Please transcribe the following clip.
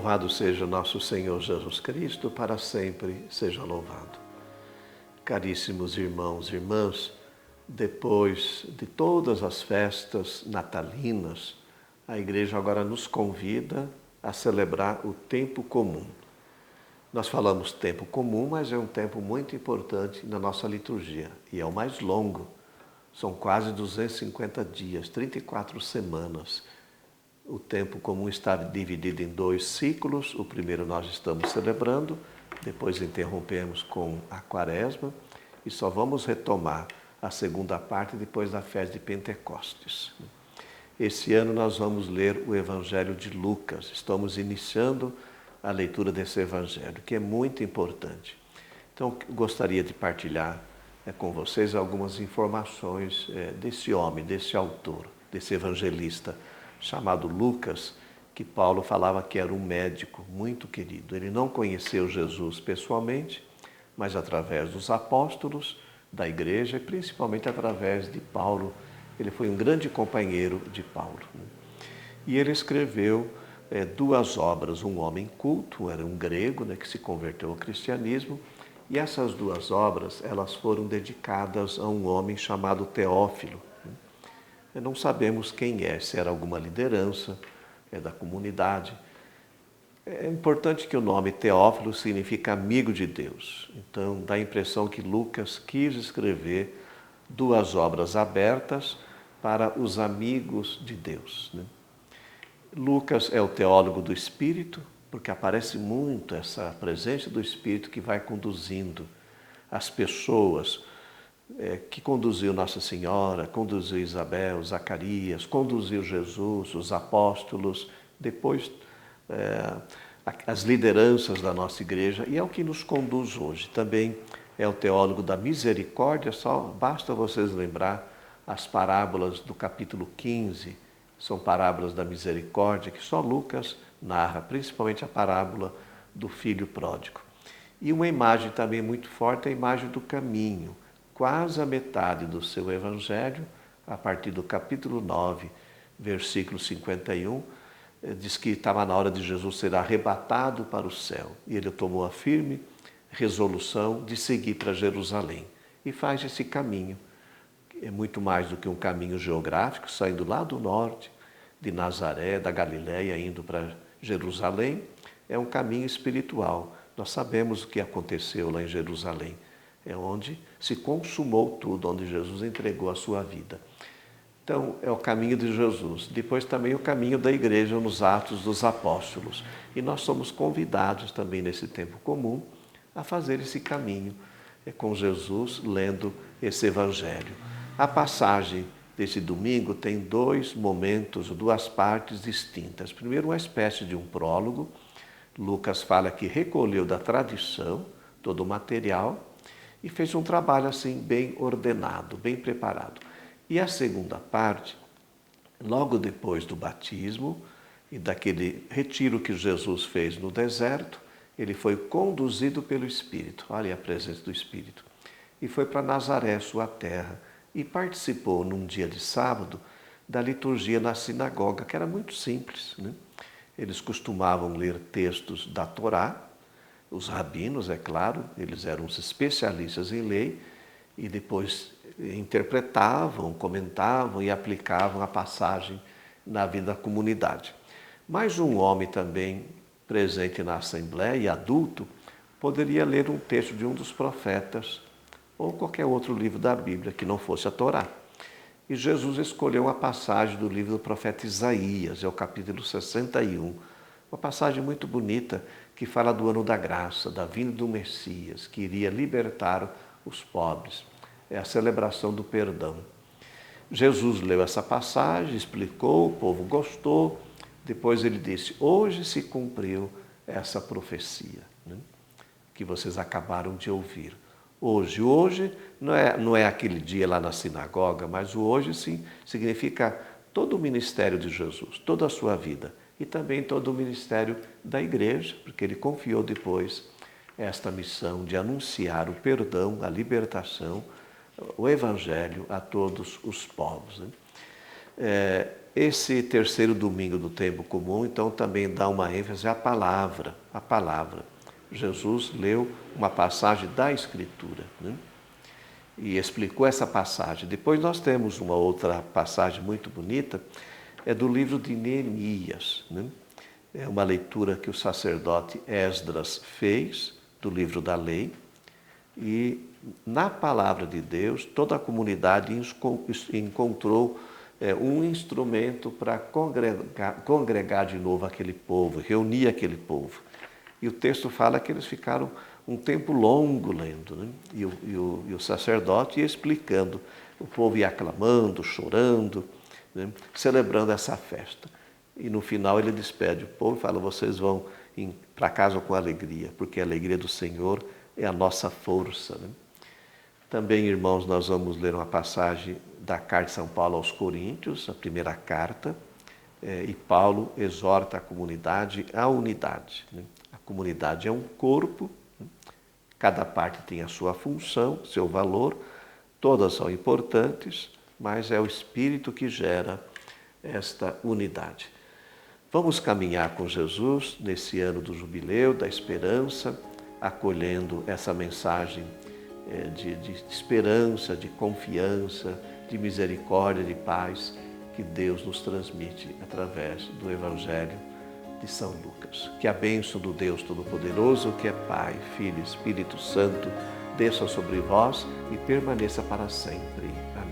Louvado seja nosso Senhor Jesus Cristo, para sempre seja louvado. Caríssimos irmãos e irmãs, depois de todas as festas natalinas, a Igreja agora nos convida a celebrar o tempo comum. Nós falamos tempo comum, mas é um tempo muito importante na nossa liturgia e é o mais longo. São quase 250 dias, 34 semanas. O tempo comum está dividido em 2 ciclos. O primeiro nós estamos celebrando, depois interrompemos com a Quaresma e só vamos retomar a segunda parte depois da festa de Pentecostes. Esse ano nós vamos ler o Evangelho de Lucas. Estamos iniciando a leitura desse Evangelho, que é muito importante. Então, gostaria de partilhar com vocês algumas informações desse homem, desse autor, desse evangelista, chamado Lucas, que Paulo falava que era um médico muito querido. Ele não conheceu Jesus pessoalmente, mas através dos apóstolos, da igreja e principalmente através de Paulo. Ele foi um grande companheiro de Paulo. E ele escreveu 2 obras, Um Homem Culto, era um grego que se converteu ao cristianismo, e essas 2 obras elas foram dedicadas a um homem chamado Teófilo. Não sabemos quem é, se era alguma liderança da comunidade. É importante que o nome Teófilo significa amigo de Deus. Então, dá a impressão que Lucas quis escrever 2 obras abertas para os amigos de Deus. Lucas é o teólogo do Espírito, porque aparece muito essa presença do Espírito que vai conduzindo as pessoas, que conduziu Nossa Senhora, conduziu Isabel, Zacarias, conduziu Jesus, os apóstolos, depois as lideranças da nossa igreja, e é o que nos conduz hoje. Também é o teólogo da misericórdia, só basta vocês lembrar as parábolas do capítulo 15, são parábolas da misericórdia, que só Lucas narra, principalmente a parábola do filho pródigo. E uma imagem também muito forte é a imagem do caminho. Quase a metade do seu evangelho, a partir do capítulo 9, versículo 51, diz que estava na hora de Jesus ser arrebatado para o céu. E ele tomou a firme resolução de seguir para Jerusalém. E faz esse caminho. É muito mais do que um caminho geográfico, saindo lá do norte, de Nazaré, da Galiléia, indo para Jerusalém. É um caminho espiritual. Nós sabemos o que aconteceu lá em Jerusalém. É onde se consumou tudo, onde Jesus entregou a sua vida. Então, é o caminho de Jesus. Depois também o caminho da igreja nos Atos dos Apóstolos. E nós somos convidados também nesse tempo comum a fazer esse caminho com Jesus, lendo esse Evangelho. A passagem desse domingo tem 2 momentos, 2 partes distintas. Primeiro, uma espécie de um prólogo. Lucas fala que recolheu da tradição todo o material e fez um trabalho assim bem ordenado, bem preparado. E a segunda parte, logo depois do batismo e daquele retiro que Jesus fez no deserto, ele foi conduzido pelo Espírito, olha a presença do Espírito, e foi para Nazaré, sua terra, e participou num dia de sábado da liturgia na sinagoga, que era muito simples. Eles costumavam ler textos da Torá, os rabinos, é claro, eles eram os especialistas em lei, e depois interpretavam, comentavam e aplicavam a passagem na vida da comunidade. Mas um homem também presente na assembleia, adulto, poderia ler um texto de um dos profetas ou qualquer outro livro da Bíblia que não fosse a Torá. E Jesus escolheu uma passagem do livro do profeta Isaías, é o capítulo 61, uma passagem muito bonita que fala do ano da graça, da vinda do Messias, que iria libertar os pobres. É a celebração do perdão. Jesus leu essa passagem, explicou, o povo gostou, depois ele disse, hoje se cumpriu essa profecia, que vocês acabaram de ouvir. Hoje não é aquele dia lá na sinagoga, mas o hoje sim significa todo o ministério de Jesus, toda a sua vida e também todo o ministério da igreja, porque ele confiou depois esta missão de anunciar o perdão, a libertação, o evangelho a todos os povos. Esse terceiro domingo do tempo comum, então, também dá uma ênfase à palavra, à palavra. Jesus leu uma passagem da Escritura, né? E explicou essa passagem. Depois nós temos uma outra passagem muito bonita, é do livro de Neemias, né? É uma leitura que o sacerdote Esdras fez do livro da lei, e na palavra de Deus toda a comunidade encontrou um instrumento para congregar de novo aquele povo, reunir aquele povo. E o texto fala que eles ficaram um tempo longo lendo, né? E o sacerdote ia explicando. O povo ia aclamando, chorando, né? Celebrando essa festa. E no final ele despede o povo e fala: vocês vão para casa com alegria, porque a alegria do Senhor é a nossa força, né? Também, irmãos, nós vamos ler uma passagem da carta de São Paulo aos Coríntios, a primeira carta, e Paulo exorta a comunidade à unidade, né? A comunidade é um corpo, né? Cada parte tem a sua função, seu valor, todas são importantes, mas é o Espírito que gera esta unidade. Vamos caminhar com Jesus nesse ano do jubileu, da esperança, acolhendo essa mensagem de esperança, de confiança, de misericórdia, de paz que Deus nos transmite através do Evangelho de São Lucas. Que a bênção do Deus Todo-Poderoso, que é Pai, Filho e Espírito Santo, desça sobre vós e permaneça para sempre. Amém.